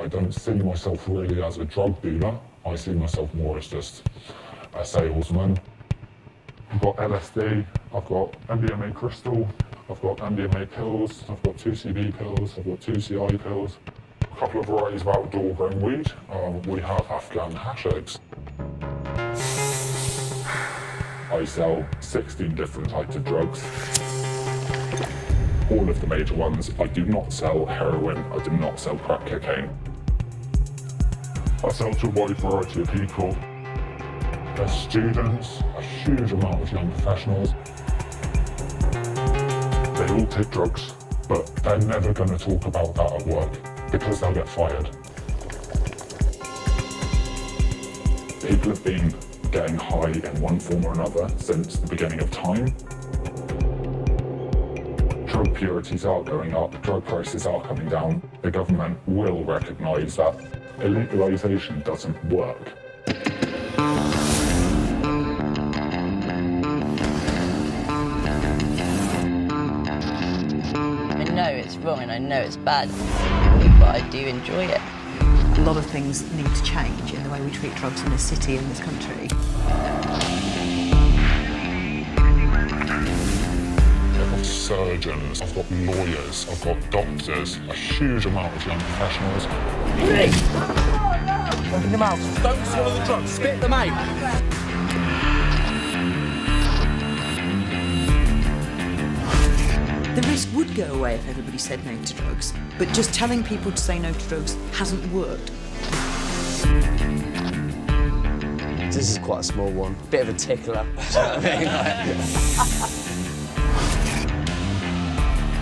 I don't see myself really as a drug dealer. I see myself more as just a salesman. I've got LSD, I've got MDMA crystal, I've got MDMA pills, I've got 2 CB pills, I've got 2 CI pills, a couple of varieties of outdoor grown weed. We have Afghan hash eggs. I sell 16 different types of drugs. All of the major ones. I do not sell heroin, I do not sell crack cocaine. I sell to a wide variety of people. There's students, a huge amount of young professionals. They all take drugs, but they're never going to talk about that at work because they'll get fired. People have been getting high in one form or another since the beginning of time. Drug purities are going up, drug prices are coming down. The government will recognise that illegalisation doesn't work. I know it's wrong and I know it's bad, but I do enjoy it. A lot of things need to change in the way we treat drugs in this city and this country. I've got surgeons, I've got lawyers, I've got doctors, a huge amount of young professionals. Open your mouth. Don't swallow the drugs. Spit them out. The risk would go away if everybody said no to drugs, but just telling people to say no to drugs hasn't worked. This is quite a small one. Bit of a tickler. Do you know what I mean?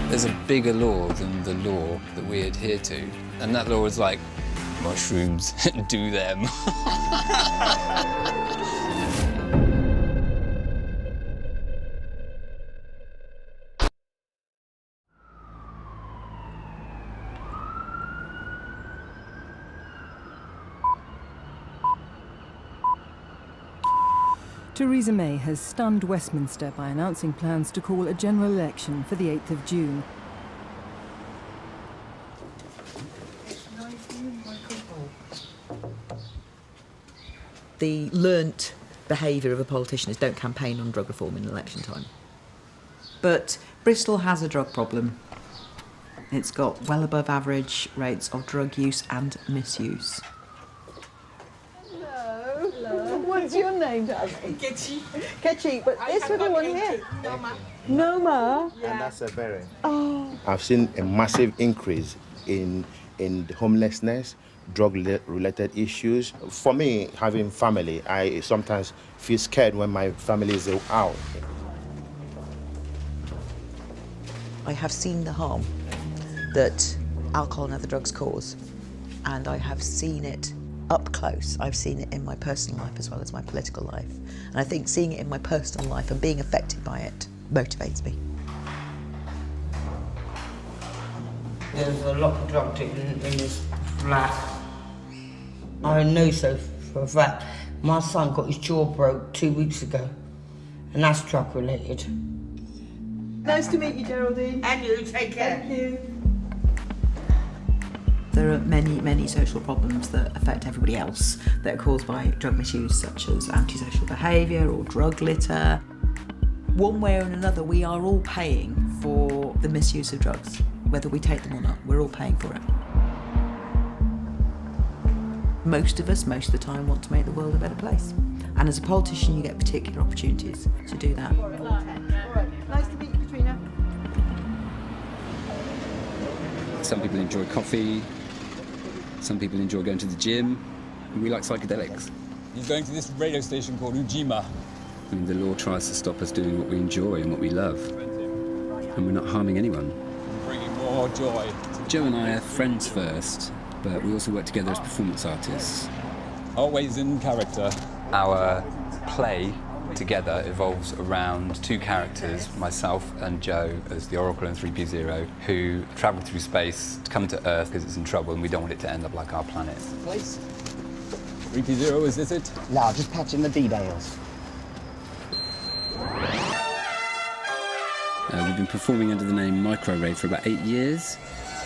There's a bigger law than the law that we adhere to, and that law is like, mushrooms, do them. Theresa May has stunned Westminster by announcing plans to call a general election for the 8th of June. The learnt behaviour of a politician is don't campaign on drug reform in election time. But Bristol has a drug problem. It's got well above average rates of drug use and misuse. What's your name, darling? Ketchy, but this little one here. Noma. And that's a berry. Oh. I've seen a massive increase in the homelessness, drug-related issues. For me, having family, I sometimes feel scared when my family is out. I have seen the harm that alcohol and other drugs cause, and I have seen it up close. I've seen it in my personal life as well as my political life. And I think seeing it in my personal life and being affected by it motivates me. There's a lot of drug dealing in this flat. I know so for a fact. My son got his jaw broke 2 weeks ago, and that's drug related. Nice to meet you, Geraldine. And you, take care. Thank you. There are many, many social problems that affect everybody else that are caused by drug misuse, such as antisocial behaviour or drug litter. One way or another, we are all paying for the misuse of drugs. Whether we take them or not, we're all paying for it. Most of us, most of the time, want to make the world a better place. And as a politician, you get particular opportunities to do that. All right. Nice to meet you, Katrina. Some people enjoy coffee, some people enjoy going to the gym, and we like psychedelics. He's going to this radio station called Ujima. I mean, the law tries to stop us doing what we enjoy and what we love, and we're not harming anyone. Bringing more joy. Joe and I are friends first, but we also work together as performance artists. Always in character. Our play together evolves around two characters, myself and Joe as the Oracle and 3P0, who travel through space to come to Earth because it's in trouble and we don't want it to end up like our planet. Place. 3P0, is this it? No, just patching the details. We've been performing under the name Microwave for about 8 years.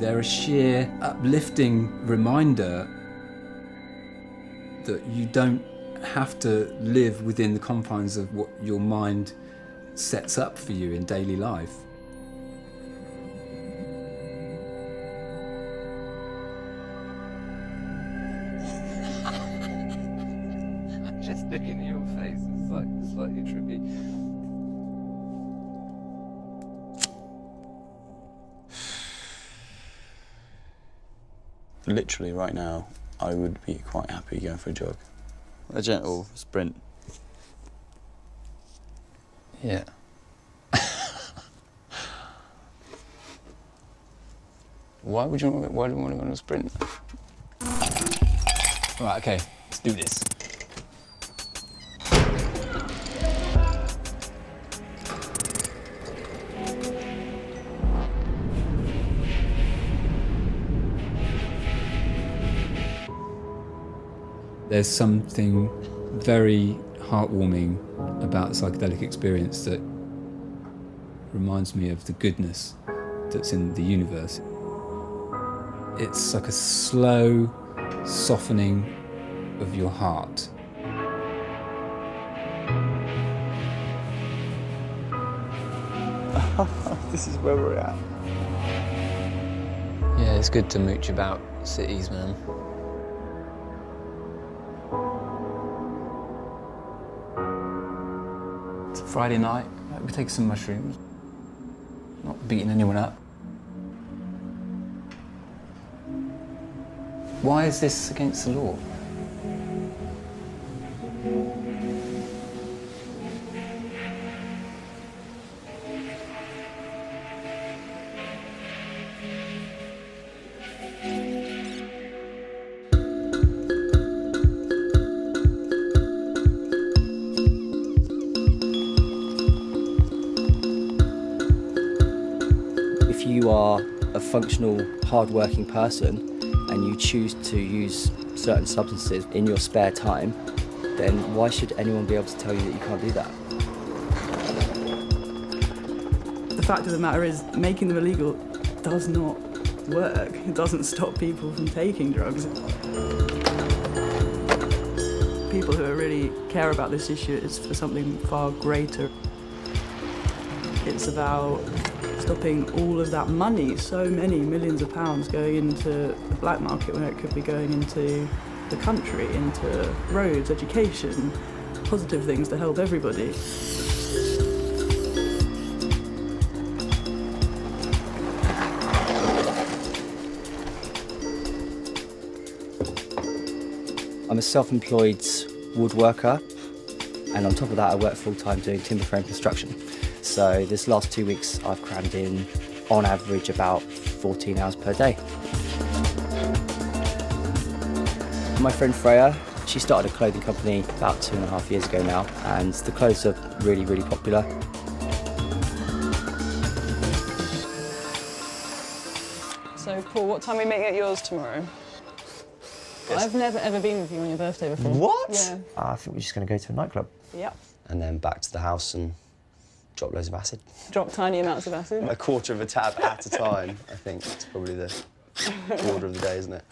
They're a sheer uplifting reminder that you don't have to live within the confines of what your mind sets up for you in daily life. Just looking at your face is like slightly trippy. Literally right now, I would be quite happy going for a jog. A gentle sprint. Yeah. Why would you want to go on a sprint? Right, okay, let's do this. There's something very heartwarming about the psychedelic experience that reminds me of the goodness that's in the universe. It's like a slow softening of your heart. This is where we're at. Yeah, it's good to mooch about cities, man. It's a Friday night, we take some mushrooms. Not beating anyone up. Why is this against the law? If you are a functional, hard-working person and you choose to use certain substances in your spare time, then why should anyone be able to tell you that you can't do that? The fact of the matter is, making them illegal does not work. It doesn't stop people from taking drugs. People who really care about this issue, it's for something far greater. It's about stopping all of that money, so many millions of pounds going into the black market when it could be going into the country, into roads, education, positive things to help everybody. I'm a self-employed woodworker, and on top of that I work full-time doing timber frame construction. So this last 2 weeks I've crammed in, on average, about 14 hours per day. My friend Freya, she started a clothing company about 2.5 years ago now, and the clothes are really, really popular. So, Paul, what time are we meeting at yours tomorrow? I've never ever been with you on your birthday before. What? Yeah. I think we're just going to go to a nightclub. Yep. And then back to the house and drop loads of acid. Drop tiny amounts of acid. A quarter of a tab at a time, I think. It's probably the order of the day, isn't it?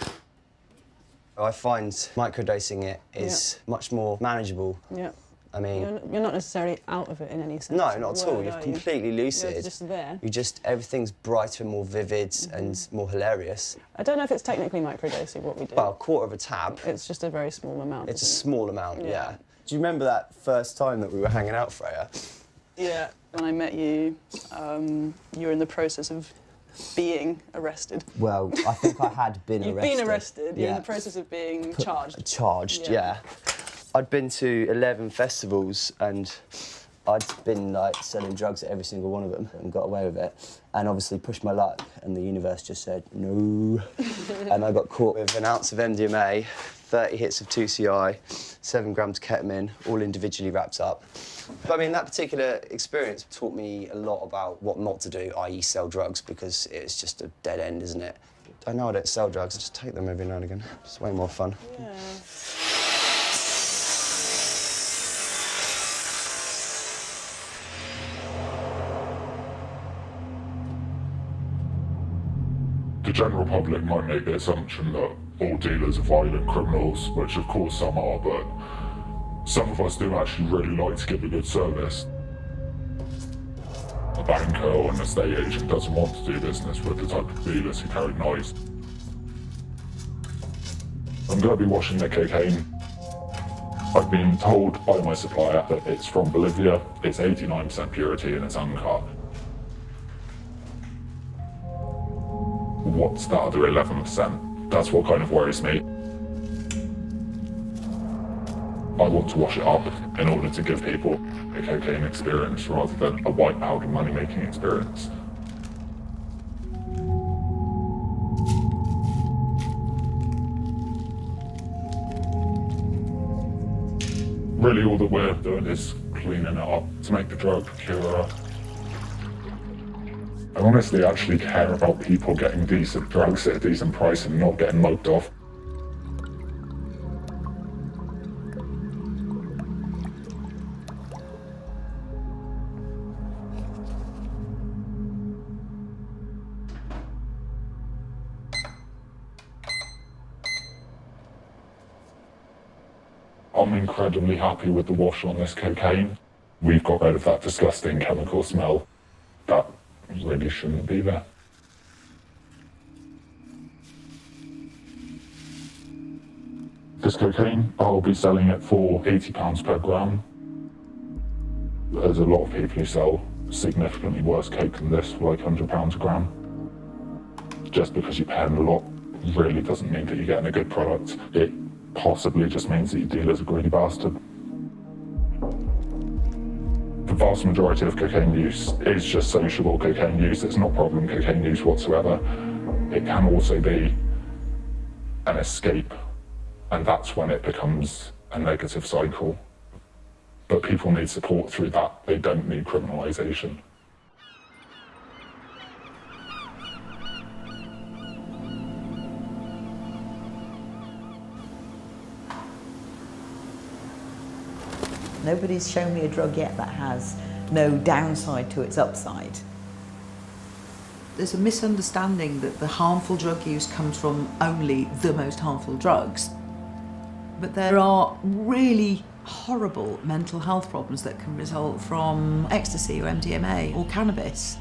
I find microdosing it is much more manageable. Yeah. I mean... You're not necessarily out of it in any sense. No, not at all. You're completely lucid. You're just there. Everything's brighter and more vivid and more hilarious. I don't know if it's technically microdosing what we do. Well, a quarter of a tab. It's just a very small amount. It's a small amount, yeah. Do you remember that first time that we were hanging out, Freya? Yeah. When I met you, you were in the process of being arrested. Well, I think I had been arrested. You've been arrested. You're in the process of being charged. Charged, yeah. I'd been to 11 festivals and I'd been like selling drugs at every single one of them and got away with it. And obviously pushed my luck and the universe just said no. And I got caught with an ounce of MDMA, 30 hits of 2CI, 7 grams of ketamine, all individually wrapped up. But I mean, that particular experience taught me a lot about what not to do, i.e. sell drugs, because it's just a dead end, isn't it? I know I don't sell drugs, I just take them every now and again. It's way more fun. Yeah. The general public might make the assumption that all dealers are violent criminals, which of course some are, but some of us do actually really like to give a good service. A banker or an estate agent doesn't want to do business with the type of dealers who carry knives. I'm going to be washing the cocaine. I've been told by my supplier that it's from Bolivia, it's 89% purity and it's uncut. What's that other 11%? That's what kind of worries me. I want to wash it up in order to give people a cocaine experience rather than a white powder money-making experience. Really all that we're doing is cleaning it up to make the drug purer. I honestly actually care about people getting decent drugs at a decent price and not getting mugged off. I'm incredibly happy with the wash on this cocaine. We've got rid of that disgusting chemical smell that really shouldn't be there. This cocaine, I'll be selling it for £80 per gram. There's a lot of people who sell significantly worse coke than this for like £100 a gram. Just because you're paying a lot really doesn't mean that you're getting a good product. It possibly just means that your dealer's a greedy bastard. The vast majority of cocaine use is just sociable cocaine use. It's not problem cocaine use whatsoever. It can also be an escape, and that's when it becomes a negative cycle. But people need support through that. They don't need criminalisation. Nobody's shown me a drug yet that has no downside to its upside. There's a misunderstanding that the harmful drug use comes from only the most harmful drugs. But there are really horrible mental health problems that can result from ecstasy or MDMA or cannabis.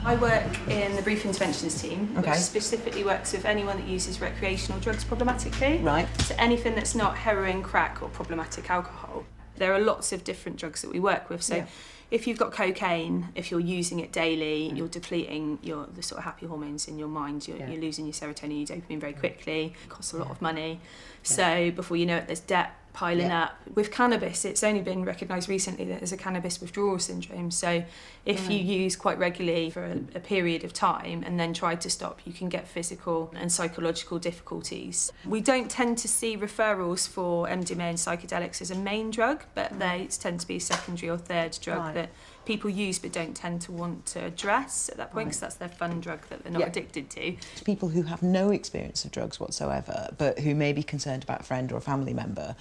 I work in the brief interventions team, Okay. which specifically works with anyone that uses recreational drugs problematically. Right. So anything that's not heroin, crack or problematic alcohol. There are lots of different drugs that we work with. So Yeah. if you've got cocaine, if you're using it daily, you're depleting the sort of happy hormones in your mind. You're losing your serotonin, your dopamine very quickly. It costs a lot of money. So before you know it, there's debt piling up. With cannabis, it's only been recognised recently that there's a cannabis withdrawal syndrome. So if you use quite regularly for a period of time and then try to stop, you can get physical and psychological difficulties. We don't tend to see referrals for MDMA and psychedelics as a main drug, but they tend to be a secondary or third drug that people use but don't tend to want to address at that point because that's their fun drug that they're not addicted to. People who have no experience of drugs whatsoever, but who may be concerned about a friend or a family member,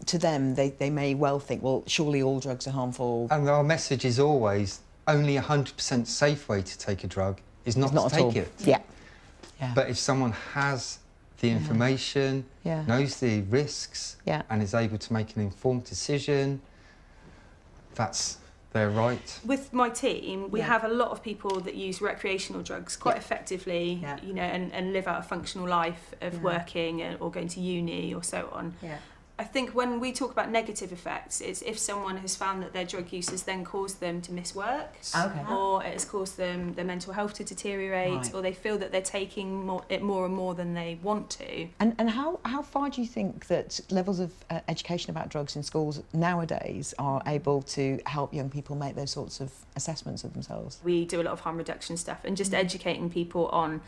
to them, they may well think, well, surely all drugs are harmful. And our message is always, only 100% safe way to take a drug is not to take it. Yeah. But if someone has the information, knows the risks, and is able to make an informed decision, that's their right. With my team, we have a lot of people that use recreational drugs quite effectively, you know, and live out a functional life of working or going to uni or so on. I think when we talk about negative effects, it's if someone has found that their drug use has then caused them to miss work, or it has caused them their mental health to deteriorate, or they feel that they're taking more and more than they want to. And how far do you think that levels of education about drugs in schools nowadays are able to help young people make those sorts of assessments of themselves? We do a lot of harm reduction stuff and just educating people on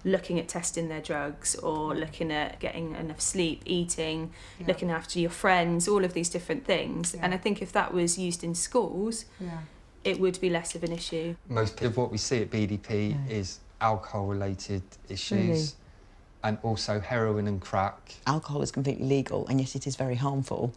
looking at testing their drugs or looking at getting enough sleep, eating, looking after your friends, all of these different things. And I think if that was used in schools, it would be less of an issue. Most of what we see at BDP is alcohol-related issues and also heroin and crack. Alcohol is completely legal and yet it is very harmful.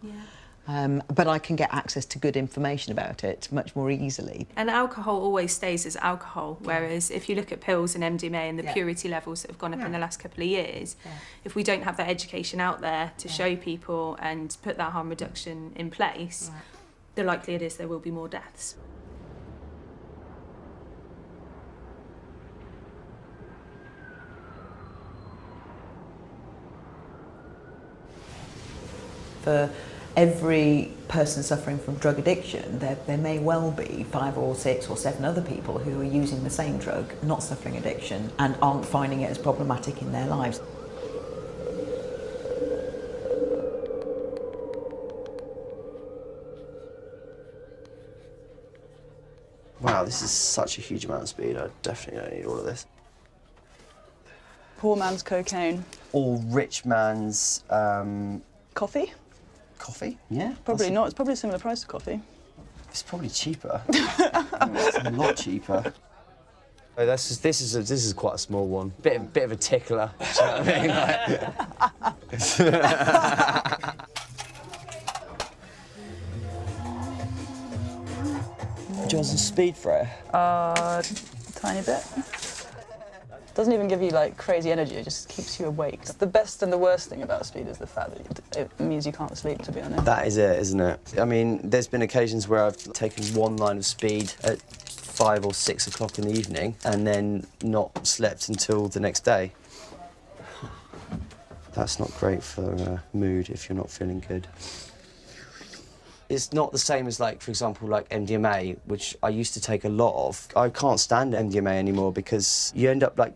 But I can get access to good information about it much more easily. And alcohol always stays as alcohol, whereas if you look at pills and MDMA and the purity levels that have gone up in the last couple of years, if we don't have that education out there to show people and put that harm reduction in place, the likelihood is there will be more deaths. For every person suffering from drug addiction, there may well be 5 or 6 or 7 other people who are using the same drug, not suffering addiction, and aren't finding it as problematic in their lives. Wow, this is such a huge amount of speed. I definitely don't need all of this. Poor man's cocaine. Or rich man's... Coffee? Coffee? Yeah. Probably not. It's probably a similar price to coffee. It's probably cheaper. It's a lot cheaper. Oh, this is quite a small one. Bit of a tickler. Do you know what I mean? Do you want some speed for it? Tiny bit. Doesn't even give you like crazy energy, it just keeps you awake. The best and the worst thing about speed is the fact that it means you can't sleep, to be honest. That is it, isn't it? I mean, there's been occasions where I've taken one line of speed at 5 or 6 o'clock in the evening and then not slept until the next day. That's not great for mood if you're not feeling good. It's not the same as, like, for example, like MDMA, which I used to take a lot of. I can't stand MDMA anymore because you end up, like,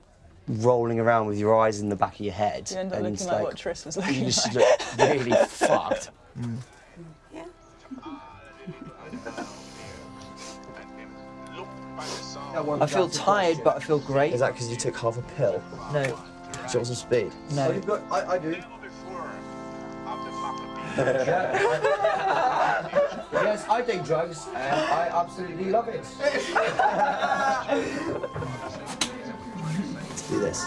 rolling around with your eyes in the back of your head. You end up looking like what Tris was looking like. You just look really fucked. I feel tired, but I feel great. Is that because you took half a pill? No. Do you want some speed? No. I do. Yes, I take drugs, and I absolutely love it. Let's do this.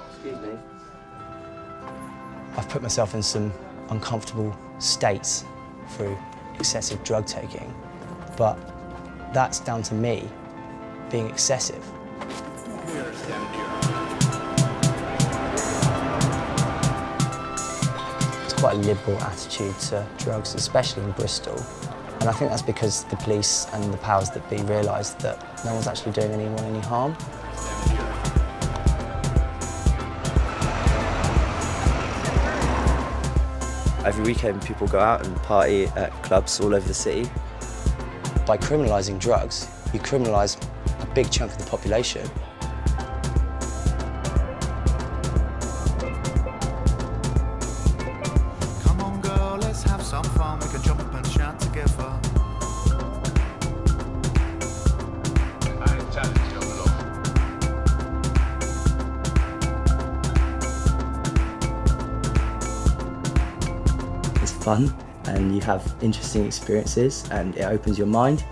Excuse me. I've put myself in some uncomfortable states through excessive drug taking, but that's down to me being excessive. It's quite a liberal attitude to drugs, especially in Bristol. And I think that's because the police and the powers that be realised that no one's actually doing anyone any harm. Every weekend people go out and party at clubs all over the city. By criminalising drugs, you criminalise a big chunk of the population. Come on, girl, let's have some fun. We can jump and shout together. It's fun and you have interesting experiences and it opens your mind.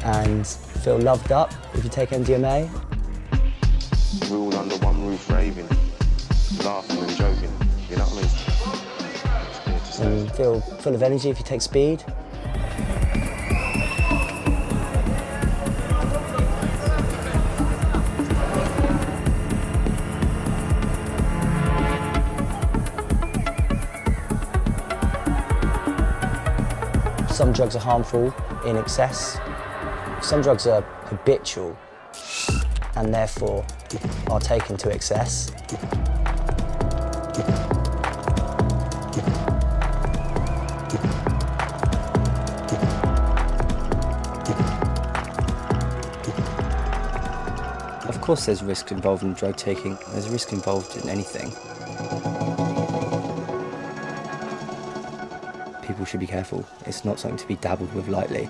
And feel loved up if you take MDMA. We're all under one roof raving, laughing and joking, you know what I mean? And feel full of energy if you take speed. Some drugs are harmful in excess. Some drugs are habitual and therefore are taken to excess. Of course there's risk involved in drug taking. There's risk involved in anything. People should be careful. It's not something to be dabbled with lightly.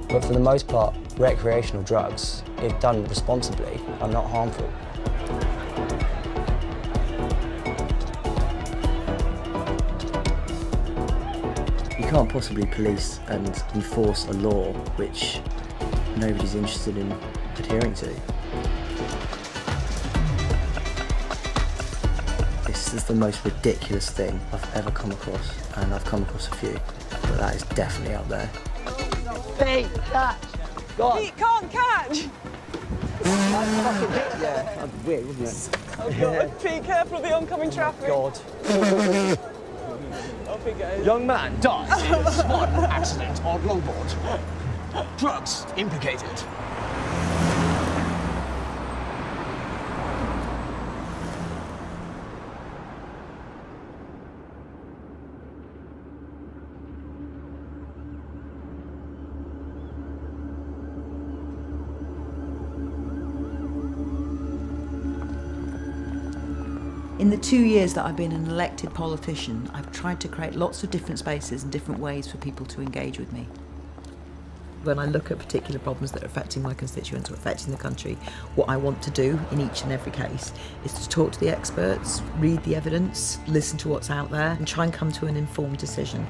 But for the most part, Recreational drugs, if done responsibly, are not harmful. You can't possibly police and enforce a law which nobody's interested in adhering to. This is the most ridiculous thing I've ever come across, and I've come across a few, but that is definitely up there. Pete, catch! Go on. Pete can't catch! Yeah, that'd be weird, wouldn't it? Oh God, Pete, careful of the oncoming traffic. God. Off he goes. Young man dies in a swan accident on longboard. Drugs implicated. In the 2 years that I've been an elected politician, I've tried to create lots of different spaces and different ways for people to engage with me. When I look at particular problems that are affecting my constituents or affecting the country, what I want to do in each and every case is to talk to the experts, read the evidence, listen to what's out there, and try and come to an informed decision.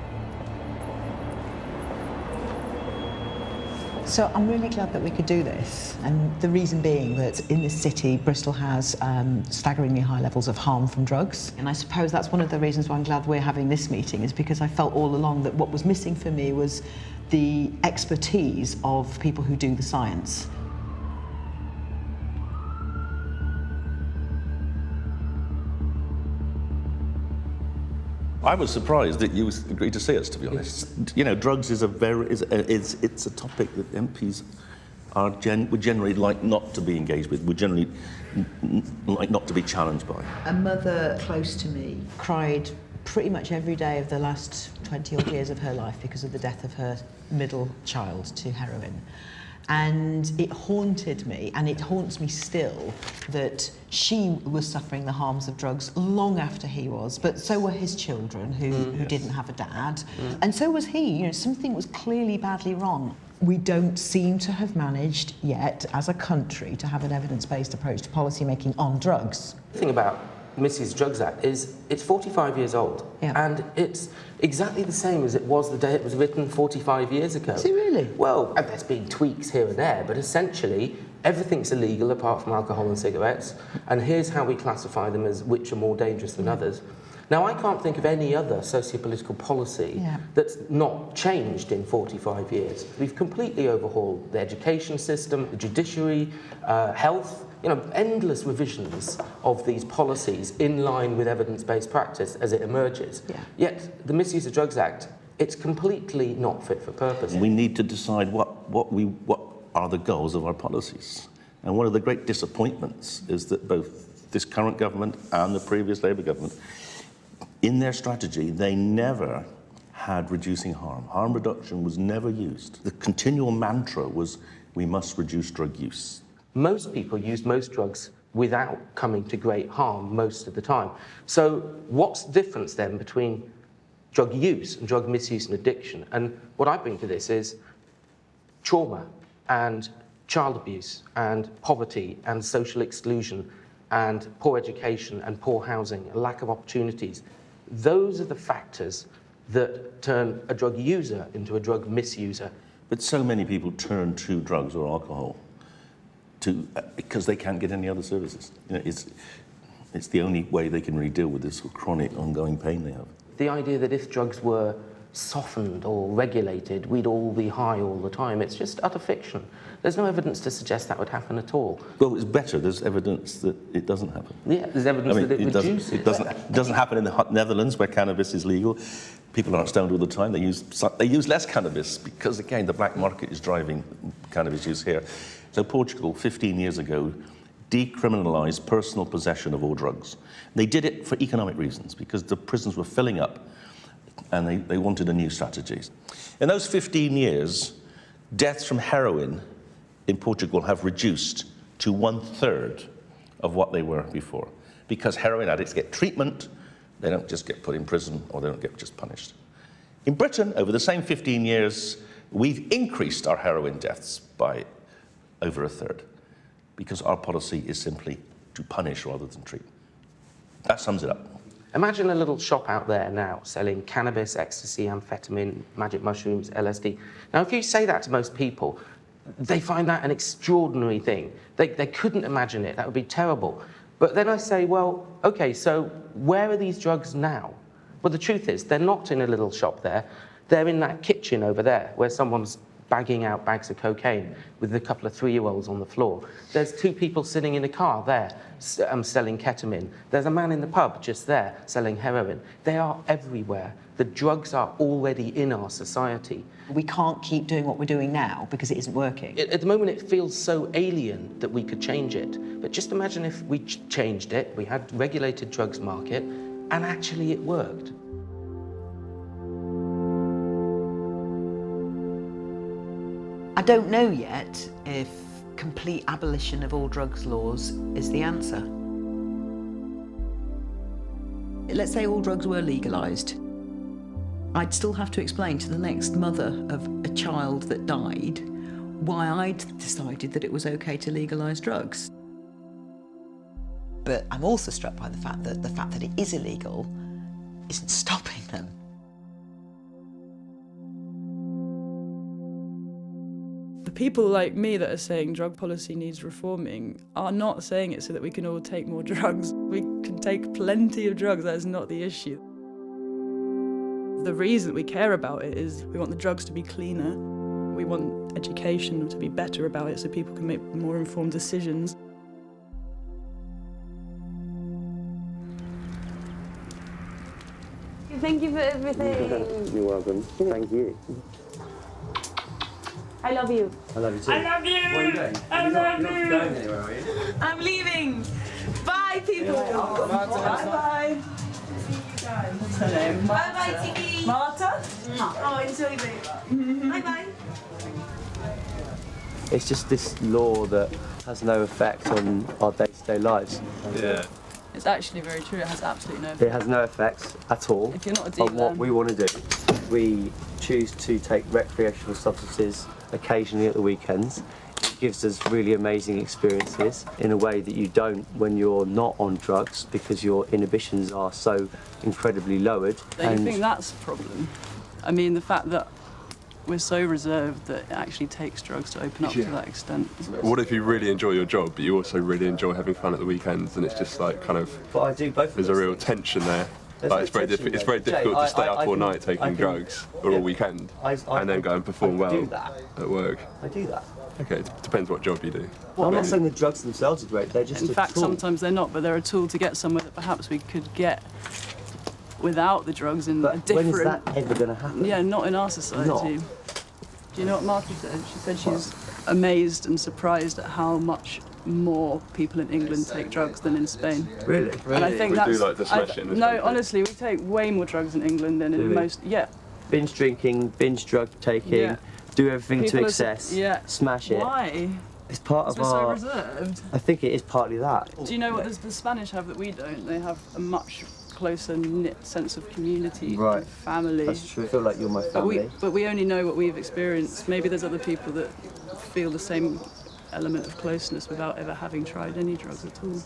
So I'm really glad that we could do this, and the reason being that in this city, Bristol has staggeringly high levels of harm from drugs, and I suppose that's one of the reasons why I'm glad we're having this meeting, is because I felt all along that what was missing for me was the expertise of people who do the science. I was surprised that you agreed to see us, to be honest. You know, drugs is it's a topic that MPs would generally like not to be engaged with, would generally like not to be challenged by. A mother close to me cried pretty much every day of the last 20 odd years of her life because of the death of her middle child to heroin. And it haunted me, and it haunts me still, that she was suffering the harms of drugs long after he was, but so were his children who didn't have a dad. And so was he. You know, something was clearly badly wrong. We don't seem to have managed yet, as a country, to have an evidence-based approach to policy making on drugs. The thing about the Misuse of Drugs Act is it's 45 years old, and it's exactly the same as it was the day it was written 45 years ago. Is it really? Well, and there's been tweaks here and there, but essentially everything's illegal apart from alcohol and cigarettes, and here's how we classify them as which are more dangerous than others. Now, I can't think of any other socio-political policy that's not changed in 45 years. We've completely overhauled the education system, the judiciary, health, you know, endless revisions of these policies in line with evidence-based practice as it emerges. Yet, the Misuse of Drugs Act, it's completely not fit for purpose. We need to decide what are the goals of our policies. And one of the great disappointments is that both this current government and the previous Labour government, in their strategy, they never had reducing harm. Harm reduction was never used. The continual mantra was, we must reduce drug use. Most people use most drugs without coming to great harm most of the time. So what's the difference then between drug use and drug misuse and addiction? And what I bring to this is trauma and child abuse and poverty and social exclusion and poor education and poor housing, a lack of opportunities. Those are the factors that turn a drug user into a drug misuser. But so many people turn to drugs or alcohol because they can't get any other services. You know, it's the only way they can really deal with this sort of chronic, ongoing pain they have. The idea that if drugs were softened or regulated, we'd all be high all the time, it's just utter fiction. There's no evidence to suggest that would happen at all. Well, it's better. There's evidence that it doesn't happen. Yeah, there's evidence that it reduces. It doesn't happen in the Netherlands, where cannabis is legal. People aren't stoned all the time. They use less cannabis because, again, the black market is driving cannabis use here. So Portugal, 15 years ago, decriminalised personal possession of all drugs. They did it for economic reasons, because the prisons were filling up and they wanted a new strategy. In those 15 years, deaths from heroin in Portugal have reduced to 1/3 of what they were before, because heroin addicts get treatment, they don't just get put in prison or they don't get just punished. In Britain, over the same 15 years, we've increased our heroin deaths by over a third, because our policy is simply to punish rather than treat. That sums it up. Imagine a little shop out there now selling cannabis, ecstasy, amphetamine, magic mushrooms, LSD. Now, if you say that to most people, they find that an extraordinary thing. They couldn't imagine it. That would be terrible. But then I say, well, OK, so where are these drugs now? Well, the truth is, they're not in a little shop there. They're in that kitchen over there where someone's bagging out bags of cocaine with a couple of 3-year-olds on the floor. There's 2 people sitting in a car there selling ketamine. There's a man in the pub just there selling heroin. They are everywhere. The drugs are already in our society. We can't keep doing what we're doing now because it isn't working. At the moment, it feels so alien that we could change it. But just imagine if we changed it, we had regulated drugs market, and actually it worked. I don't know yet if complete abolition of all drugs laws is the answer. Let's say all drugs were legalised. I'd still have to explain to the next mother of a child that died why I'd decided that it was okay to legalise drugs. But I'm also struck by the fact that it is illegal isn't stopping them. The people like me that are saying drug policy needs reforming are not saying it so that we can all take more drugs. We can take plenty of drugs, that is not the issue. The reason we care about it is we want the drugs to be cleaner. We want education to be better about it so people can make more informed decisions. Thank you for everything. You're welcome. Thank you. I love you. I love you too. I love you. Where are you going? I love You're you. not going anywhere, are you? I'm leaving. Bye, people. Bye-bye. See you guys. What's her name? Bye-bye, Tiki. Marta? Oh, enjoy, babe. Bye-bye. It's just this law that has no effect on our day-to-day lives. Yeah. It's actually very true. It has absolutely no effect. It has no effect at all If you're not a dealer, on what we want to do. We choose to take recreational substances occasionally at the weekends. It gives us really amazing experiences in a way that you don't when you're not on drugs because your inhibitions are so incredibly lowered. Don't you think that's a problem? I mean, the fact that we're so reserved that it actually takes drugs to open up to that extent. What if you really enjoy your job, but you also really enjoy having fun at the weekends, and it's just like kind of... But I do both. There's a real tension there. Like, it's very difficult to stay up all night taking drugs, or all weekend, and then go and perform well at work. I do that. Okay, it depends what job you do. I'm not saying the drugs themselves are great, they're just In a fact, tool. sometimes they're not, but they're a tool to get somewhere that perhaps we could get without the drugs in a different... When is that ever going to happen? Yeah, not in our society. Not. Do you know what Martha said? She said she's amazed and surprised at how much more people in England take drugs than in Spain. Really? And I think we that's... do like to smash it in this No, country. honestly, we take way more drugs in England than in most... Yeah. Binge drinking, binge drug taking, Yeah. do everything People to are excess, yeah. Smash it. Why? It's part of Because we're our... so reserved. I think it is partly that. Do you know what the Spanish have that we don't? They have a much closer knit sense of community, Right. family. That's true. I feel like you're my family. But we only know what we've experienced. Maybe there's other people that feel the same element of closeness without ever having tried any drugs at all.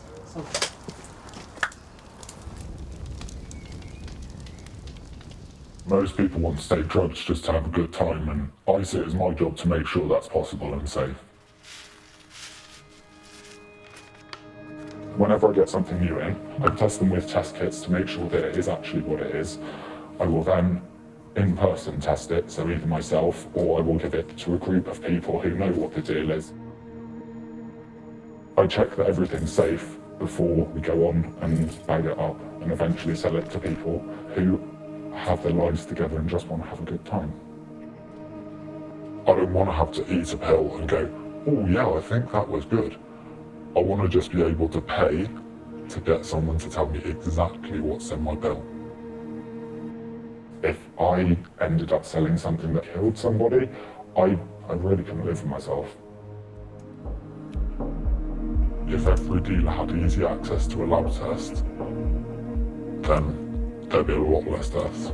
Most people want to take drugs just to have a good time, and I see it as my job to make sure that's possible and safe. Whenever I get something new in, I test them with test kits to make sure that it is actually what it is. I will then in person test it, so either myself or I will give it to a group of people who know what the deal is. I check that everything's safe before we go on and bag it up and eventually sell it to people who have their lives together and just want to have a good time. I don't want to have to eat a pill and go, oh yeah, I think that was good. I want to just be able to pay to get someone to tell me exactly what's in my bill. If I ended up selling something that killed somebody, I really couldn't live with myself. If every dealer had easy access to a lab test, then there'd be a lot less deaths.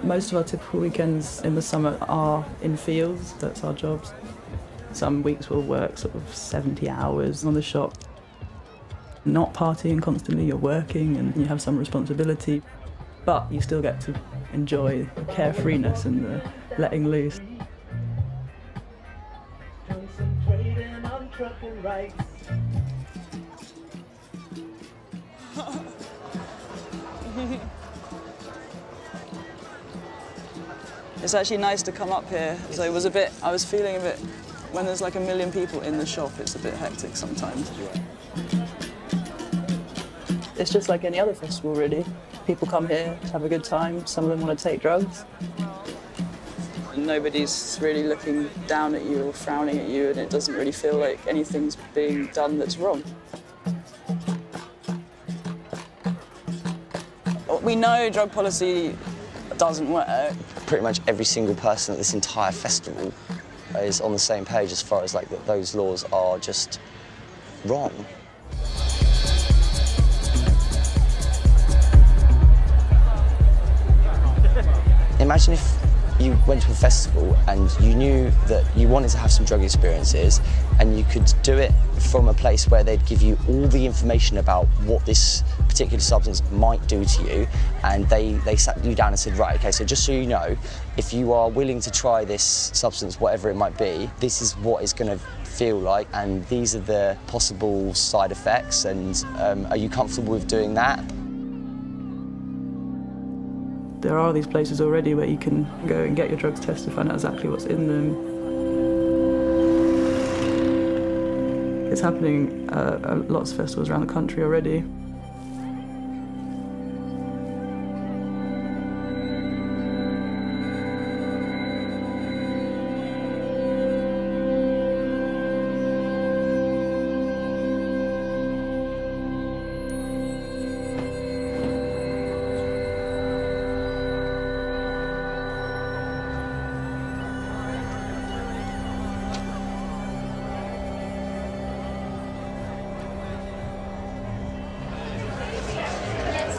Most of our typical weekends in the summer are in fields, that's our jobs. Some weeks we'll work sort of 70 hours on the shop. Not partying constantly, you're working and you have some responsibility, but you still get to enjoy the carefreeness and the letting loose. It's actually nice to come up here. So I was feeling a bit, when there's like 1 million people in the shop, it's a bit hectic sometimes. It's just like any other festival, really. People come here to have a good time. Some of them want to take drugs. Nobody's really looking down at you or frowning at you, and it doesn't really feel like anything's being done that's wrong. We know drug policy doesn't work. Pretty much every single person at this entire festival is on the same page as far as like that those laws are just wrong. Imagine if you went to a festival and you knew that you wanted to have some drug experiences and you could do it from a place where they'd give you all the information about what this particular substance might do to you, and they sat you down and said, right, okay, so just so you know, if you are willing to try this substance, whatever it might be, this is what it's going to feel like, and these are the possible side effects, and are you comfortable with doing that? There are these places already where you can go and get your drugs tested, find out exactly what's in them. It's happening at lots of festivals around the country already.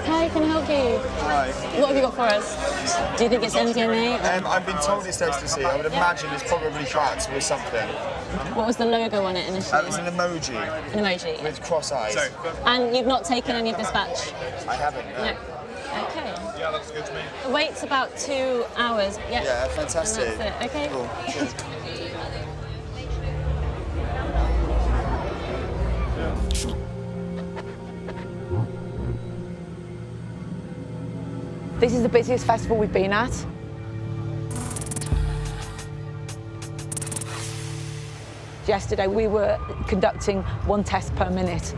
Hi, can I help you? Hi. What have you got for us? Do you think it's MDMA? I've been told it's ecstasy. I would imagine it's probably cracked with something. What was the logo on it initially? It was an emoji. An emoji? With cross eyes. And you've not taken any of this batch? I haven't, no. Okay. Yeah, that's good to me. The wait's about 2 hours. Yeah, Yeah, fantastic. And that's it. Okay. Cool. Cheers. This is the busiest festival we've been at. Yesterday we were conducting 1 test per minute.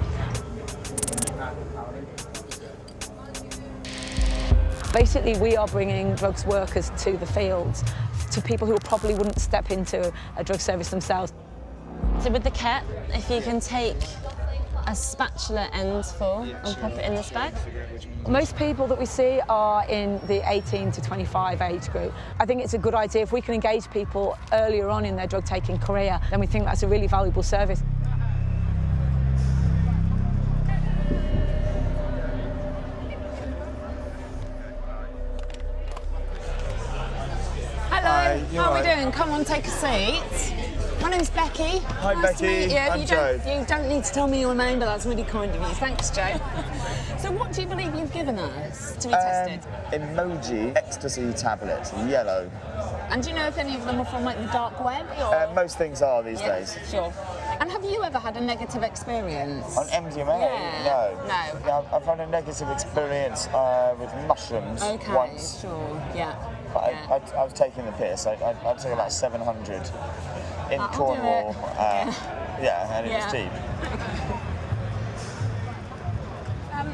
Basically, we are bringing drugs workers to the fields, to people who probably wouldn't step into a drug service themselves. So with the kit, if you can take a spatula end full and pop it in this bag. Most people that we see are in the 18 to 25 age group. I think it's a good idea if we can engage people earlier on in their drug-taking career, then we think that's a really valuable service. Hello, how are we doing? Come on, take a seat. My name's Becky. Hi, nice Becky. To meet you. I'm Joe. You don't need to tell me your name, but that's really kind of you. Thanks, Joe. So what do you believe you've given us to be tested? Emoji ecstasy tablets, yellow. And do you know if any of them are from like the dark web? Or? Most things are these days. Sure. And have you ever had a negative experience? On MDMA? Yeah. No. No. I've had a negative experience with mushrooms once. Sure, yeah. But I was taking the piss. I took about 700 in Cornwall. Yeah, and it was cheap.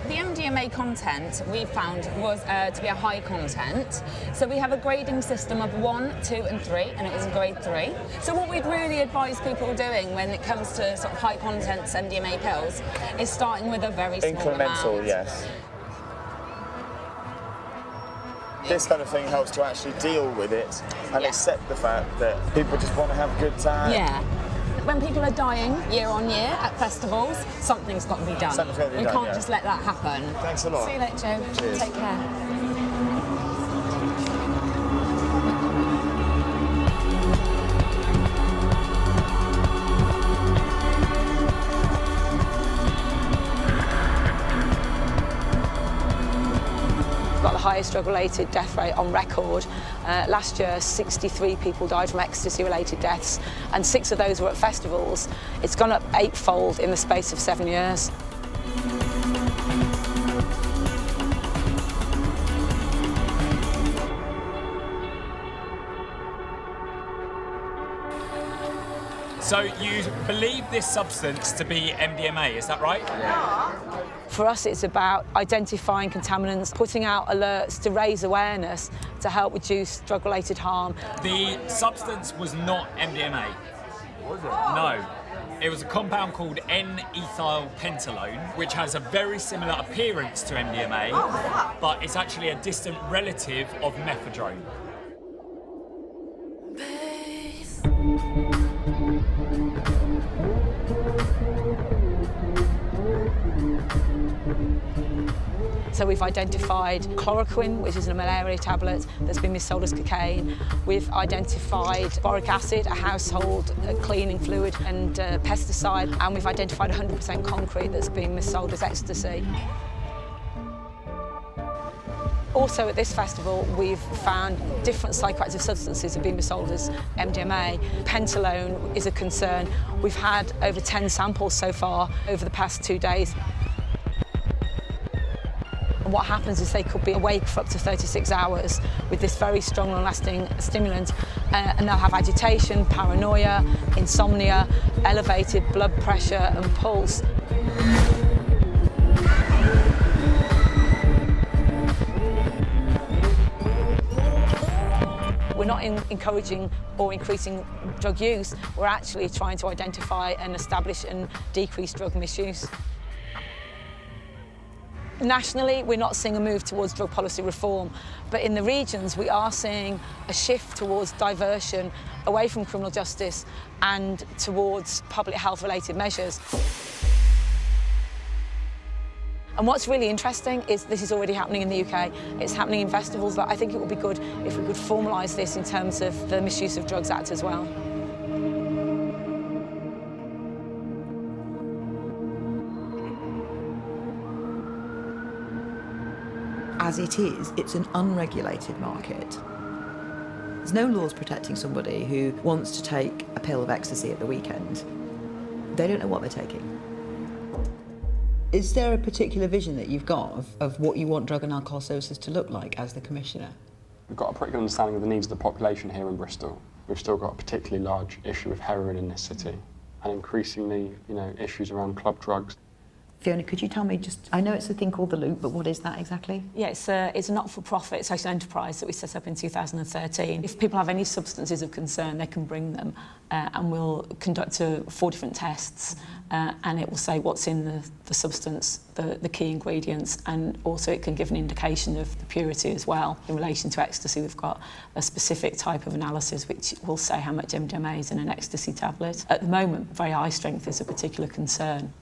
The MDMA content we found was to be a high content. So we have a grading system of 1, 2 and 3, and it was grade 3. So what we'd really advise people doing when it comes to sort of high content MDMA pills is starting with a very small amount. Incremental, yes. This kind of thing helps to actually deal with it and accept the fact that people just want to have a good time. Yeah. when people are dying year on year at festivals, something's got to be done. Something's got to be we done, can't yeah. just let that happen. Thanks a lot. See you later, Joe. Cheers. Take care. Got the highest drug-related death rate on record. Last year, 63 people died from ecstasy-related deaths, and 6 of those were at festivals. It's gone up 8-fold in the space of 7 years. So you believe this substance to be MDMA, is that right? For us, it's about identifying contaminants, putting out alerts to raise awareness to help reduce drug-related harm. The substance was not MDMA. Was it? No. It was a compound called N-ethyl pentylone, which has a very similar appearance to MDMA, but it's actually a distant relative of methadone. So we've identified chloroquine, which is a malaria tablet that's been missold as cocaine. We've identified boric acid, a household cleaning fluid, and pesticide. And we've identified 100% concrete that's been missold as ecstasy. Also at this festival, we've found different psychoactive substances have been missold as MDMA. Pentylone is a concern. We've had over 10 samples so far over the past 2 days. And what happens is they could be awake for up to 36 hours with this very strong and lasting stimulant, and they'll have agitation, paranoia, insomnia, elevated blood pressure and pulse. We're not encouraging or increasing drug use, we're actually trying to identify and establish and decrease drug misuse. Nationally, we're not seeing a move towards drug policy reform, but in the regions we are seeing a shift towards diversion away from criminal justice and towards public health related measures. And what's really interesting is this is already happening in the UK. It's happening in festivals, but I think it would be good if we could formalise this in terms of the Misuse of Drugs Act as well. As it is, it's an unregulated market. There's no laws protecting somebody who wants to take a pill of ecstasy at the weekend. They don't know what they're taking. Is there a particular vision that you've got of what you want drug and alcohol services to look like as the Commissioner? We've got a pretty good understanding of the needs of the population here in Bristol. We've still got a particularly large issue with heroin in this city, and increasingly, issues around club drugs. Fiona, could you tell me I know it's a thing called The Loop, but what is that exactly? Yeah, it's a not-for-profit social enterprise that we set up in 2013. If people have any substances of concern, they can bring them, and we'll conduct 4 different tests, and it will say what's in the substance, the key ingredients, and also it can give an indication of the purity as well. In relation to ecstasy, we've got a specific type of analysis which will say how much MDMA is in an ecstasy tablet. At the moment, very high strength is a particular concern.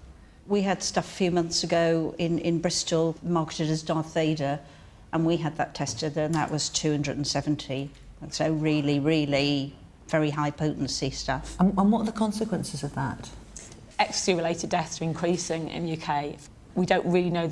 We had stuff a few months ago in Bristol marketed as Darth Vader, and we had that tested and that was 270. So really, really very high potency stuff. And what are the consequences of that? Ecstasy-related deaths are increasing in the UK. We don't really know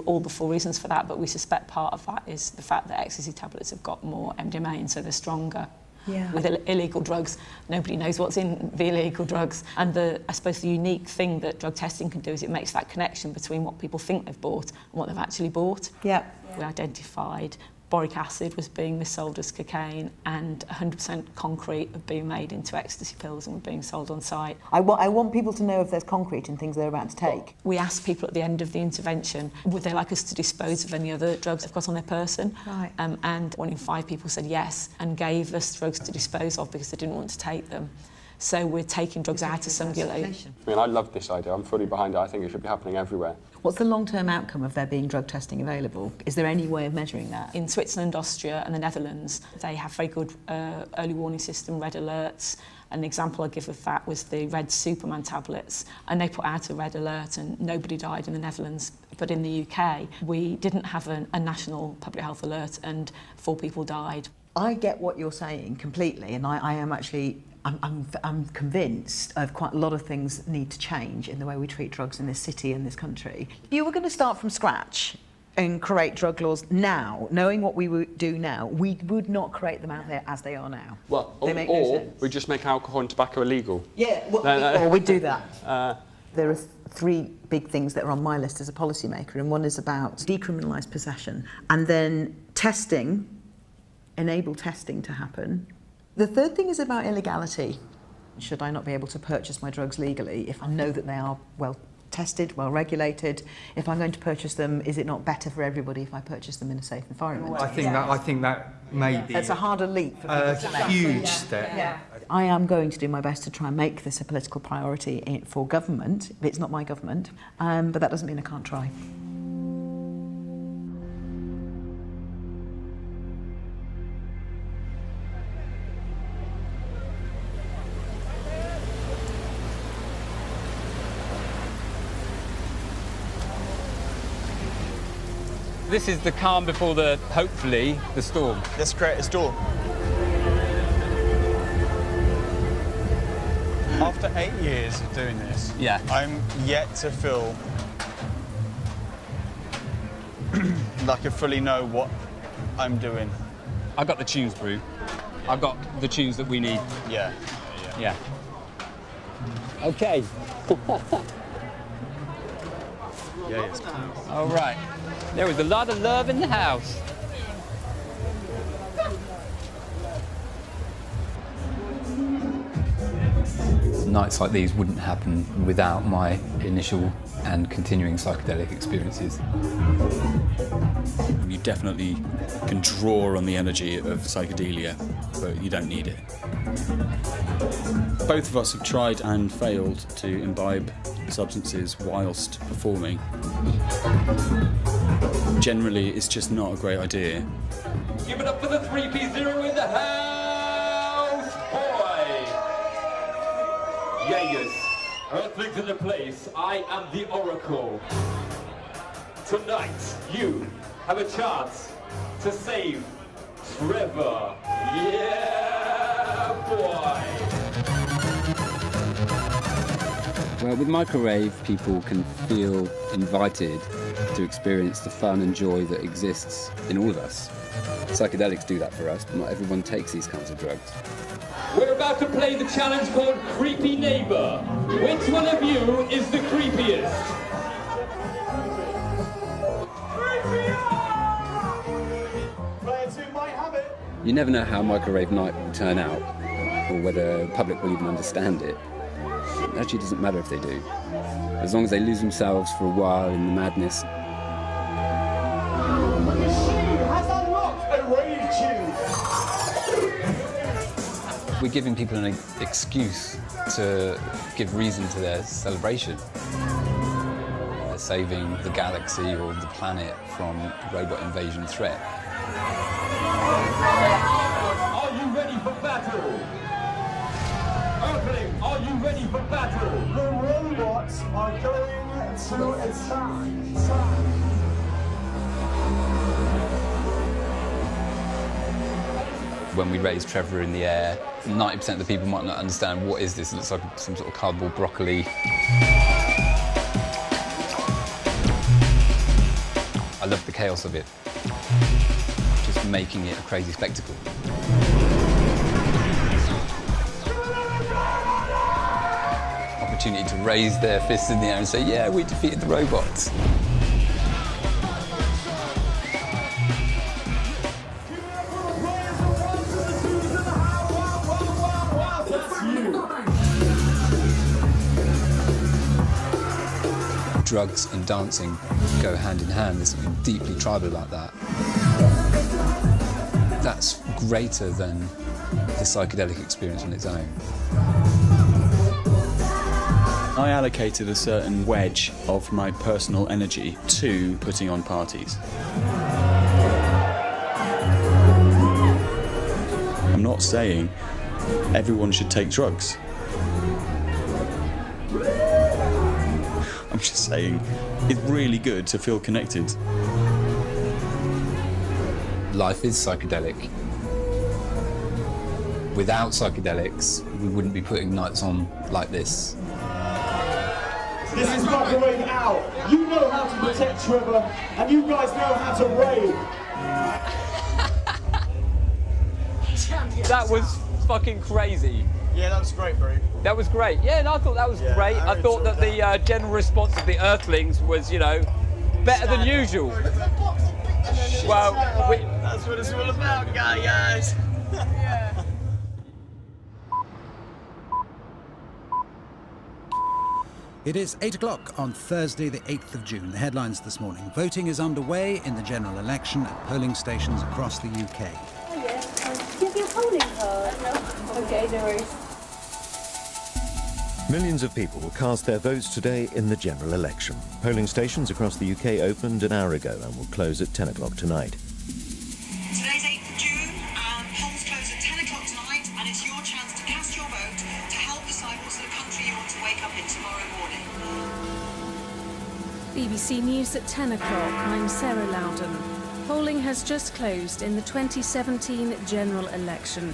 all the full reasons for that, but we suspect part of that is the fact that ecstasy tablets have got more MDMA and so they're stronger. Yeah. With illegal drugs, nobody knows what's in the illegal drugs. And I suppose the unique thing that drug testing can do is it makes that connection between what people think they've bought and what they've actually bought. Yeah. We identified boric acid was being missold as cocaine and 100% concrete of being made into ecstasy pills and were being sold on site. I want people to know if there's concrete in things they're about to take. We asked people at the end of the intervention, would they like us to dispose of any other drugs they've got on their person? Right. And 1 in 5 people said yes and gave us drugs to dispose of because they didn't want to take them. So we're taking drugs out of Sungulate. I mean, I love this idea. I'm fully behind it. I think it should be happening everywhere. What's the long-term outcome of there being drug testing available? Is there any way of measuring that? In Switzerland, Austria and the Netherlands, they have very good early warning system, red alerts, An example I give of that was the red Superman tablets, and they put out a red alert and nobody died in the Netherlands. But in the UK, we didn't have a national public health alert and 4 people died. I get what you're saying completely, and I am actually, I'm convinced of quite a lot of things need to change in the way we treat drugs in this city and this country. If you were going to start from scratch and create drug laws now, knowing what we would do now, we would not create them out there as they are now. Well, They make no sense. we just make alcohol and tobacco illegal. Yeah, or we'd do that. There are 3 big things that are on my list as a policymaker, and one is about decriminalise possession, and then testing, enable testing to happen. The third thing is about illegality. Should I not be able to purchase my drugs legally if I know that they are well tested, well regulated? If I'm going to purchase them, is it not better for everybody if I purchase them in a safe environment? I think that may be it's a harder leap for a people to make. huge step. Yeah. I am going to do my best to try and make this a political priority for government. It's not my government, but that doesn't mean I can't try. This is the calm before the, hopefully, the storm. Let's create a storm. After 8 years of doing this, yeah, I'm yet to feel like I fully know what I'm doing. I've got the tunes, Brew. I've got the tunes that we need. Yeah. Yeah. Okay. Yes. All right. There was a lot of love in the house. Nights like these wouldn't happen without my initial and continuing psychedelic experiences. You definitely can draw on the energy of psychedelia, but you don't need it. Both of us have tried and failed to imbibe substances whilst performing. Generally, it's just not a great idea. Give it up for the 3P0 in the house, boy! Yeah, yes. Earthlings in the place, I am the Oracle. Tonight, you have a chance to save Trevor. Yeah, boy! Well, with Microwave, people can feel invited to experience the fun and joy that exists in all of us. Psychedelics do that for us, but not everyone takes these kinds of drugs. We're about to play the challenge called Creepy Neighbor. Which one of you is the creepiest? You never know how Microwave Night will turn out, or whether the public will even understand it. It actually doesn't matter if they do, as long as they lose themselves for a while in the madness. We're giving people an excuse to give reason to their celebration. They're saving the galaxy or the planet from a robot invasion threat. Are you ready for battle? Earthling, are you ready for battle? The robots are going to attack. When we raise Trevor in the air, 90% of the people might not understand what is this. It looks like some sort of cardboard broccoli. I love the chaos of it. Just making it a crazy spectacle. Opportunity to raise their fists in the air and say, yeah, we defeated the robots. Drugs and dancing go hand in hand. There's something deeply tribal about that. That's greater than the psychedelic experience on its own. I allocated a certain wedge of my personal energy to putting on parties. I'm not saying everyone should take drugs. I'm just saying, it's really good to feel connected. Life is psychedelic. Without psychedelics, we wouldn't be putting nights on like this. This is not going out. You know how to protect Trevor, and you guys know how to rave. That was fucking crazy. Yeah, that was great, bro. That was great. Yeah, and I thought that was great. I thought that the general response of the Earthlings was, you know, better than usual. Well, that's what it's all about, guys. Yeah. It is 8 o'clock on Thursday, the 8th of June. The headlines this morning. Voting is underway in the general election at polling stations across the UK. Oh, yeah. Do you have your polling card? No. Okay, no worries. Millions of people will cast their votes today in the general election. Polling stations across the UK opened an hour ago and will close at 10 o'clock tonight. Today's 8th of June, and polls close at 10 o'clock tonight, and it's your chance to cast your vote to help decide what sort of country you want to wake up in tomorrow morning. BBC News at 10 o'clock. I'm Sarah Loudon. Polling has just closed in the 2017 general election.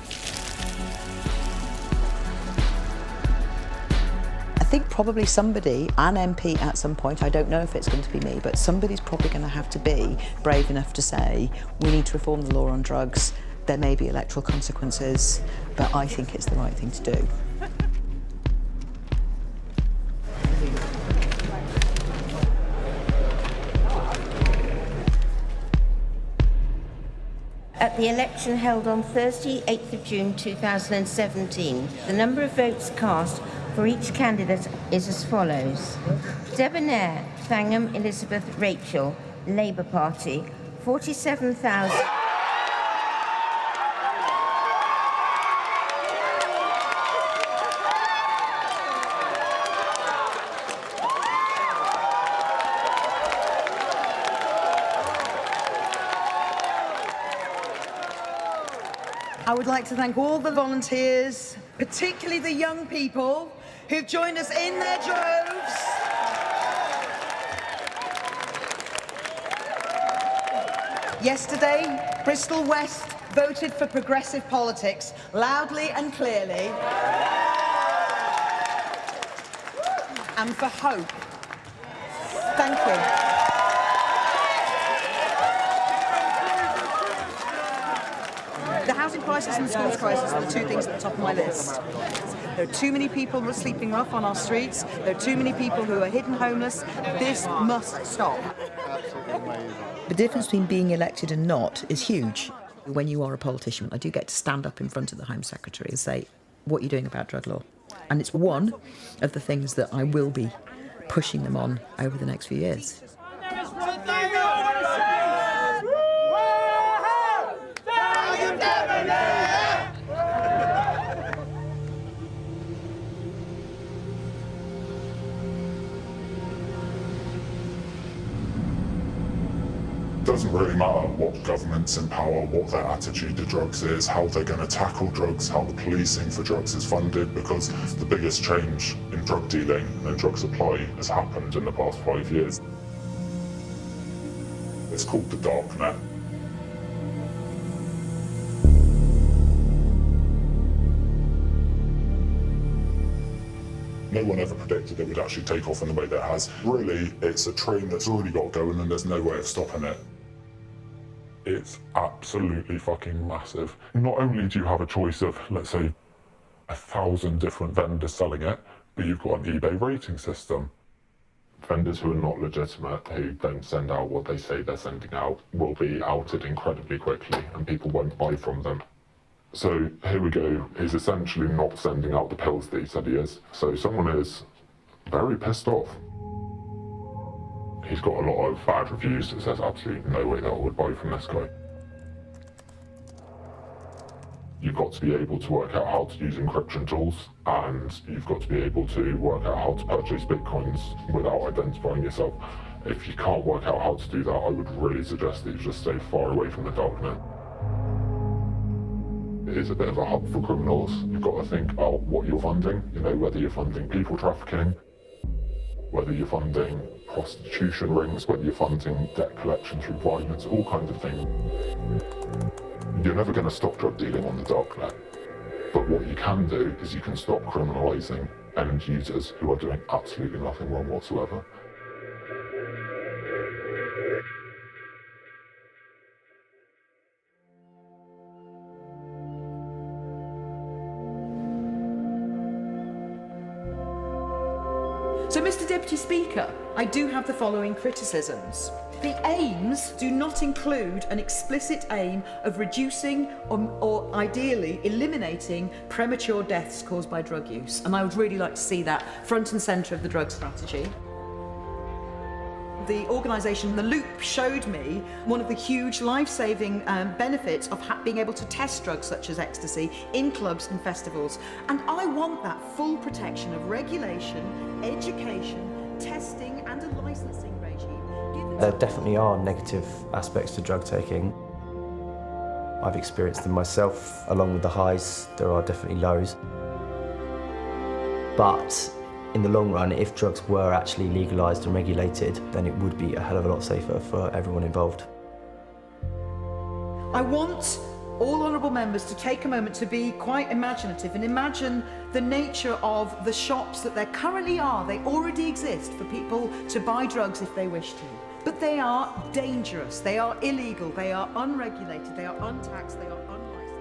I think probably somebody, an MP at some point, I don't know if it's going to be me, but somebody's probably going to have to be brave enough to say, we need to reform the law on drugs, there may be electoral consequences, but I think it's the right thing to do. At the election held on Thursday, 8th of June 2017, the number of votes cast for each candidate is as follows. Debbonaire, Thangam, Elizabeth, Rachel, Labour Party, 47,000... I would like to thank all the volunteers, particularly the young people who've joined us in their droves. Yesterday, Bristol West voted for progressive politics loudly and clearly, and for hope. Thank you. The housing crisis and the schools crisis are the two things at the top of my list. There are too many people who are sleeping rough on our streets. There are too many people who are hidden homeless. This must stop. The difference between being elected and not is huge. When you are a politician, I do get to stand up in front of the Home Secretary and say, what are you doing about drug law? And it's one of the things that I will be pushing them on over the next few years. It doesn't really matter what government's in power, what their attitude to drugs is, how they're going to tackle drugs, how the policing for drugs is funded, because the biggest change in drug dealing and drug supply has happened in the past 5 years. It's called the dark net. No one ever predicted it would actually take off in the way that it has. Really, it's a train that's already got going and there's no way of stopping it. It's absolutely fucking massive. Not only do you have a choice of, let's say, 1,000 different vendors selling it, but you've got an eBay rating system. Vendors who are not legitimate, who don't send out what they say they're sending out, will be outed incredibly quickly and people won't buy from them. So here we go, he's essentially not sending out the pills that he said he is. So someone is very pissed off. He's got a lot of bad reviews that says absolutely no way that I would buy from this guy. You've got to be able to work out how to use encryption tools, and you've got to be able to work out how to purchase bitcoins without identifying yourself. If you can't work out how to do that, I would really suggest that you just stay far away from the darknet. It is a bit of a hub for criminals. You've got to think about what you're funding, you know, whether you're funding people trafficking, whether you're funding prostitution rings, whether you're funding debt collection through violence, all kinds of things. You're never going to stop drug dealing on the dark net. But what you can do is you can stop criminalising end users who are doing absolutely nothing wrong whatsoever. So, Mr. Deputy Speaker, I do have the following criticisms. The aims do not include an explicit aim of reducing or ideally eliminating premature deaths caused by drug use, and I would really like to see that front and centre of the drug strategy. The organisation The Loop showed me one of the huge life-saving benefits of being able to test drugs such as ecstasy in clubs and festivals. And I want that full protection of regulation, education, testing and a licensing regime. There definitely are negative aspects to drug taking. I've experienced them myself. Along with the highs, there are definitely lows. But in the long run, if drugs were actually legalised and regulated, then it would be a hell of a lot safer for everyone involved. I want all honourable members to take a moment to be quite imaginative and imagine the nature of the shops that there currently are. They already exist for people to buy drugs if they wish to. But they are dangerous, they are illegal, they are unregulated, they are untaxed, they are unlicensed.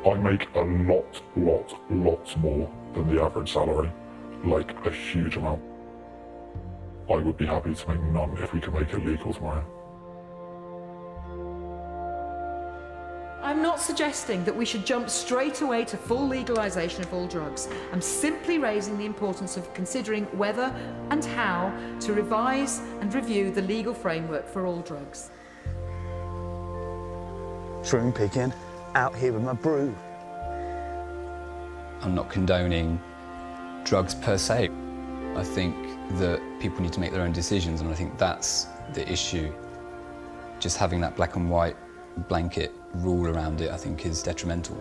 I make a lot more than the average salary. Like a huge amount. I would be happy to make none if we could make it legal tomorrow. I'm not suggesting that we should jump straight away to full legalisation of all drugs. I'm simply raising the importance of considering whether and how to revise and review the legal framework for all drugs. Shroom picking, out here with my brew. I'm not condoning drugs per se. I think that people need to make their own decisions, and I think that's the issue. Just having that black and white blanket rule around it, I think, is detrimental.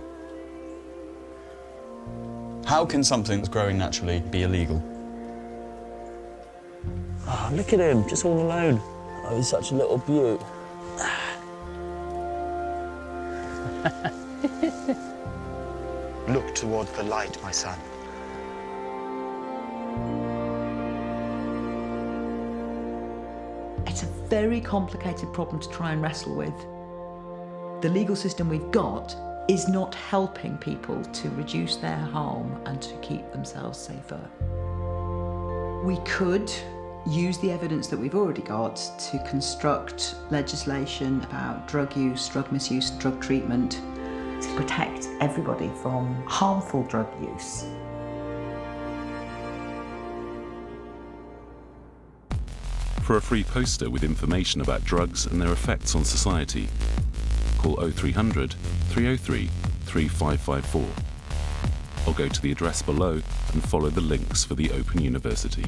How can something that's growing naturally be illegal? Oh, look at him, just all alone. Oh, he's such a little beaut. Look toward the light, my son. It's a very complicated problem to try and wrestle with. The legal system we've got is not helping people to reduce their harm and to keep themselves safer. We could use the evidence that we've already got to construct legislation about drug use, drug misuse, drug treatment to protect everybody from harmful drug use. For a free poster with information about drugs and their effects on society, call 0300 303 3554 or go to the address below and follow the links for the Open University.